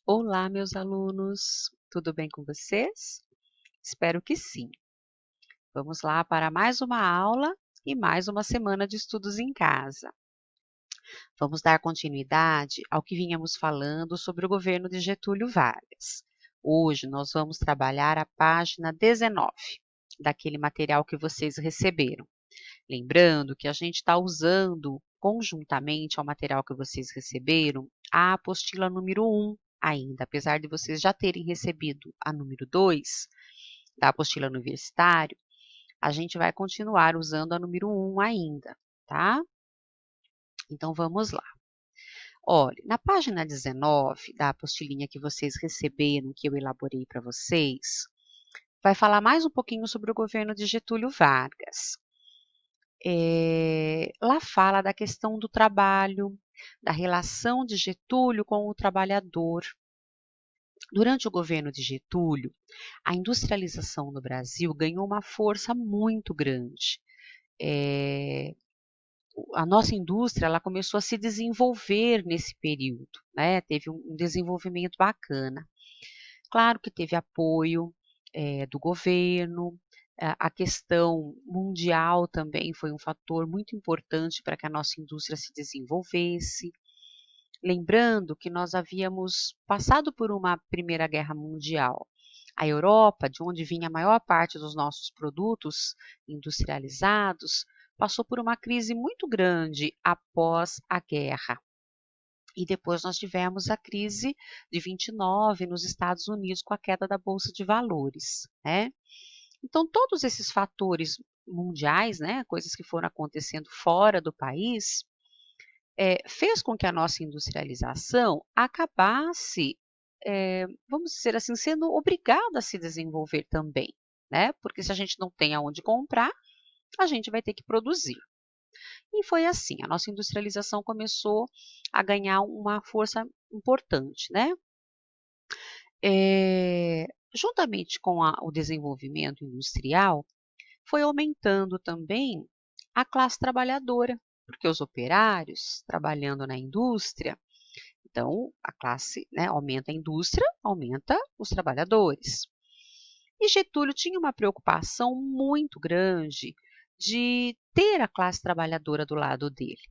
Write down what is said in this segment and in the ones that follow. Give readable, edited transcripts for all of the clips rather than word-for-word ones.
Olá, meus alunos, tudo bem com vocês? Espero que sim. Vamos lá para mais uma aula e mais uma semana de estudos em casa. Vamos dar continuidade ao que vínhamos falando sobre o governo de Getúlio Vargas. Hoje nós vamos trabalhar a página 19 daquele material que vocês receberam. Lembrando que a gente está usando, conjuntamente ao material que vocês receberam, a apostila número 1 ainda, apesar de vocês já terem recebido a número 2 da apostila universitária, a gente vai continuar usando a número 1 ainda, tá? Então vamos lá. Olha, na página 19 da apostilinha que vocês receberam, que eu elaborei para vocês, vai falar mais um pouquinho sobre o governo de Getúlio Vargas. Lá fala da questão do trabalho, da relação de Getúlio com o trabalhador. Durante o governo de Getúlio, a industrialização no Brasil ganhou uma força muito grande. A nossa indústria ela começou a se desenvolver nesse período, né? Teve um desenvolvimento bacana. Claro que teve apoio do governo, a questão mundial também foi um fator muito importante para que a nossa indústria se desenvolvesse. Lembrando que nós havíamos passado por uma Primeira Guerra Mundial. A Europa, de onde vinha a maior parte dos nossos produtos industrializados, passou por uma crise muito grande após a guerra. E depois nós tivemos a crise de 29 nos Estados Unidos com a queda da Bolsa de Valores, né? Então, todos esses fatores mundiais, né, coisas que foram acontecendo fora do país, fez com que a nossa industrialização acabasse, vamos dizer assim, sendo obrigada a se desenvolver também, né? Porque se a gente não tem aonde comprar, a gente vai ter que produzir. E foi assim, a nossa industrialização começou a ganhar uma força importante, né? Juntamente com o desenvolvimento industrial, foi aumentando também a classe trabalhadora, porque os operários trabalhando na indústria, então a classe, né, aumenta a indústria, aumenta os trabalhadores. E Getúlio tinha uma preocupação muito grande de ter a classe trabalhadora do lado dele.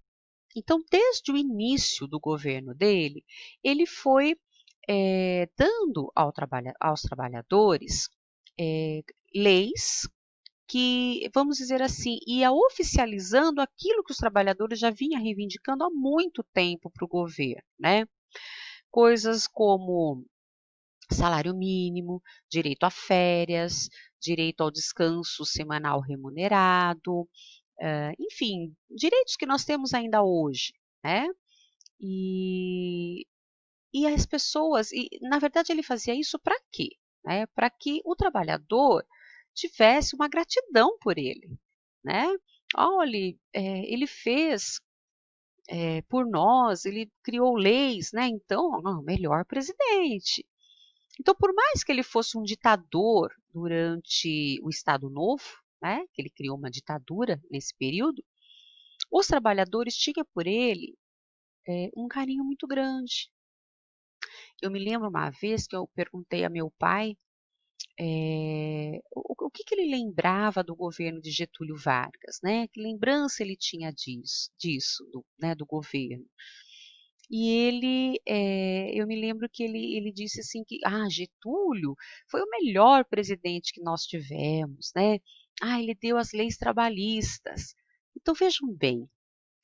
Então, desde o início do governo dele, ele foi dando aos trabalhadores leis que, vamos dizer assim, ia oficializando aquilo que os trabalhadores já vinham reivindicando há muito tempo para o governo, né? Coisas como salário mínimo, direito a férias, direito ao descanso semanal remunerado, enfim, direitos que nós temos ainda hoje, né? E, e as pessoas, e na verdade ele fazia isso para quê? Né? Para que o trabalhador tivesse uma gratidão por ele, né? Olha, ele fez por nós, ele criou leis, né? Então, o melhor presidente. Então, por mais que ele fosse um ditador durante o Estado Novo, né? Que ele criou uma ditadura nesse período, os trabalhadores tinham por ele um carinho muito grande. Eu me lembro uma vez que eu perguntei a meu pai o que ele lembrava do governo de Getúlio Vargas, né? Que lembrança ele tinha disso né, do governo. E ele, eu me lembro que ele disse assim que, Getúlio foi o melhor presidente que nós tivemos, né? Ele deu as leis trabalhistas. Então vejam bem,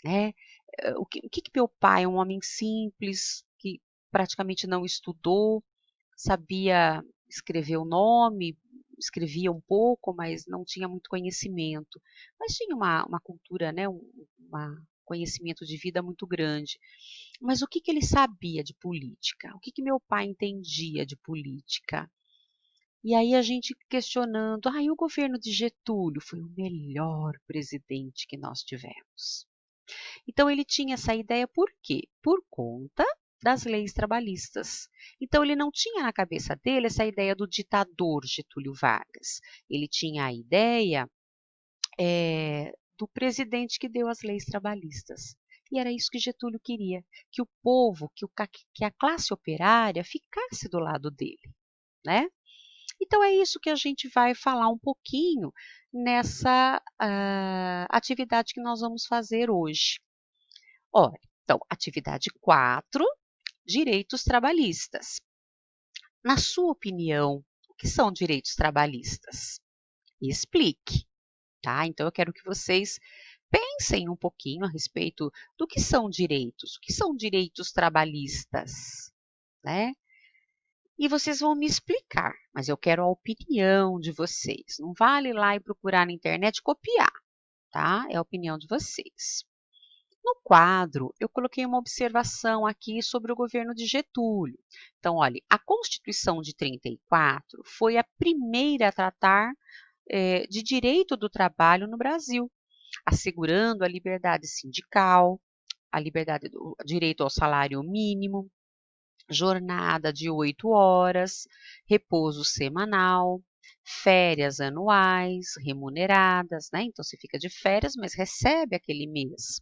né? O que meu pai, um homem simples, que praticamente não estudou, sabia escrever o nome, escrevia um pouco, mas não tinha muito conhecimento. Mas tinha uma cultura, né, conhecimento de vida muito grande. Mas o que ele sabia de política? O que meu pai entendia de política? E aí a gente questionando, e o governo de Getúlio foi o melhor presidente que nós tivemos. Então ele tinha essa ideia por quê? Por conta das leis trabalhistas. Então ele não tinha na cabeça dele essa ideia do ditador Getúlio Vargas. Ele tinha a ideia do presidente que deu as leis trabalhistas. E era isso que Getúlio queria, que o povo, que a classe operária ficasse do lado dele, né? Então é isso que a gente vai falar um pouquinho nessa atividade que nós vamos fazer hoje. Olha, então, atividade 4, direitos trabalhistas. Na sua opinião, o que são direitos trabalhistas? Explique, tá? Então eu quero que vocês pensem um pouquinho a respeito do que são direitos, o que são direitos trabalhistas, né? E vocês vão me explicar, mas eu quero a opinião de vocês. Não vale ir lá e procurar na internet e copiar, tá? É a opinião de vocês. No quadro, eu coloquei uma observação aqui sobre o governo de Getúlio. Então, olha, a Constituição de 34 foi a primeira a tratar de direito do trabalho no Brasil, assegurando a liberdade sindical, a liberdade do direito ao salário mínimo, jornada de 8 horas, repouso semanal, férias anuais remuneradas, né? Então você fica de férias, mas recebe aquele mês.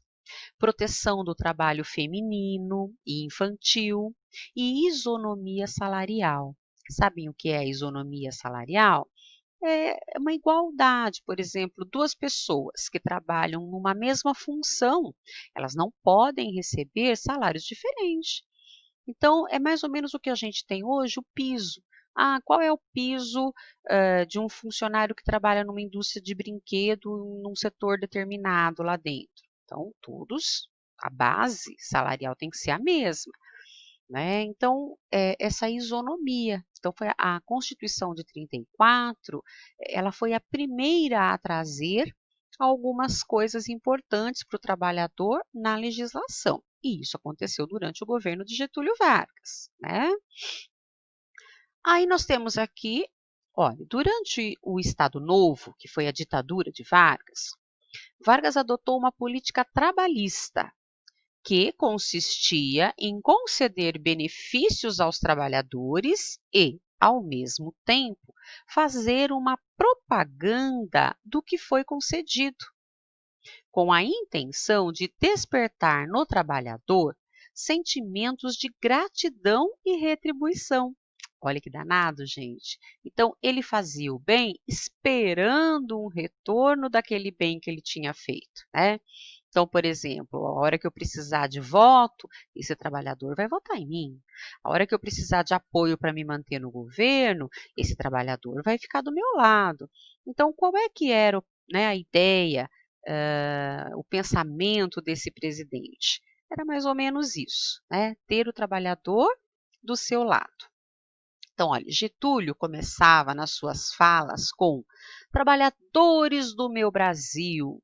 Proteção do trabalho feminino e infantil e isonomia salarial. Sabem o que é isonomia salarial? É uma igualdade, por exemplo, duas pessoas que trabalham numa mesma função, elas não podem receber salários diferentes. Então, é mais ou menos o que a gente tem hoje, o piso. Ah, qual é o piso de um funcionário que trabalha numa indústria de brinquedo, num setor determinado lá dentro? Então, todos, a base salarial tem que ser a mesma, né? Então, essa isonomia. Então, foi a Constituição de 34, ela foi a primeira a trazer algumas coisas importantes para o trabalhador na legislação. E isso aconteceu durante o governo de Getúlio Vargas, né? Aí nós temos aqui, olha, durante o Estado Novo, que foi a ditadura de Vargas, Vargas adotou uma política trabalhista que consistia em conceder benefícios aos trabalhadores e, ao mesmo tempo, fazer uma propaganda do que foi concedido, com a intenção de despertar no trabalhador sentimentos de gratidão e retribuição. Olha que danado, gente. Então, ele fazia o bem esperando um retorno daquele bem que ele tinha feito, né? Então, por exemplo, a hora que eu precisar de voto, esse trabalhador vai votar em mim. A hora que eu precisar de apoio para me manter no governo, esse trabalhador vai ficar do meu lado. Então, qual é que era, né, a ideia, o pensamento desse presidente? Era mais ou menos isso, né? Ter o trabalhador do seu lado. Então, olha, Getúlio começava nas suas falas com trabalhadores do meu Brasil,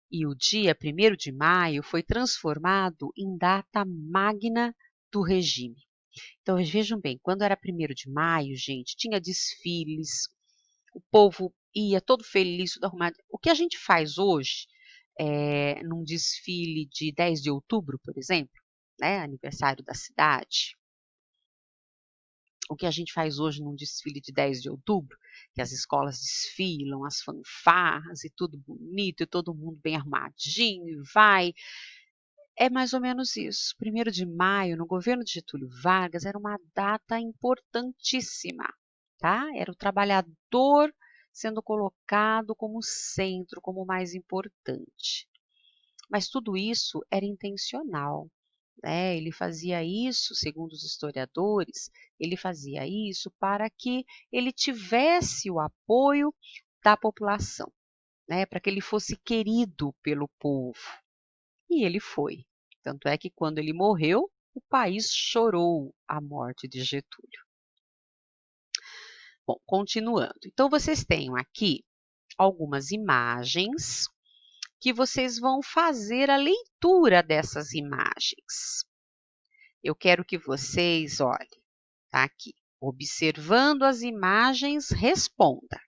e o dia 1º de maio foi transformado em data magna do regime. Então, vejam bem, quando era 1º de maio, gente, tinha desfiles, o povo ia todo feliz, tudo arrumado. O que a gente faz hoje, num desfile de 10 de outubro, por exemplo, né, aniversário da cidade, o que a gente faz hoje num desfile de 10 de outubro, que as escolas desfilam, as fanfarras e tudo bonito, e todo mundo bem arrumadinho, e vai. É mais ou menos isso. 1º de maio, no governo de Getúlio Vargas, era uma data importantíssima, tá? Era o trabalhador sendo colocado como centro, como mais importante. Mas tudo isso era intencional, né? Ele fazia isso, segundo os historiadores, ele fazia isso para que ele tivesse o apoio da população, né? Para que ele fosse querido pelo povo. E ele foi. Tanto é que quando ele morreu, o país chorou a morte de Getúlio. Bom, continuando. Então, vocês têm aqui algumas imagens que vocês vão fazer a leitura dessas imagens. Eu quero que vocês olhem, tá aqui, observando as imagens, responda.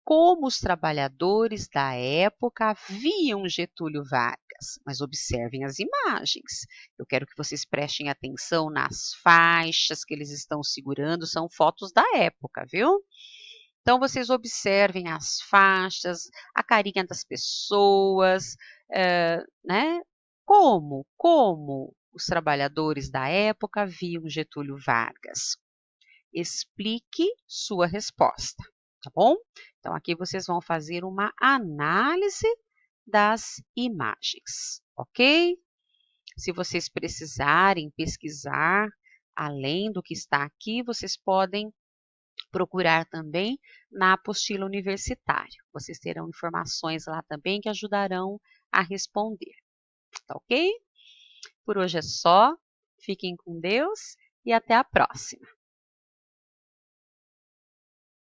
Como os trabalhadores da época viam Getúlio Vargas? Mas observem as imagens. Eu quero que vocês prestem atenção nas faixas que eles estão segurando, são fotos da época, viu? Então, vocês observem as faixas, a carinha das pessoas, né? Como os trabalhadores da época viam Getúlio Vargas? Explique sua resposta, tá bom? Então, aqui vocês vão fazer uma análise das imagens, ok? Se vocês precisarem pesquisar além do que está aqui, vocês podem procurar também na apostila universitária. Vocês terão informações lá também que ajudarão a responder, tá ok? Por hoje é só. Fiquem com Deus e até a próxima.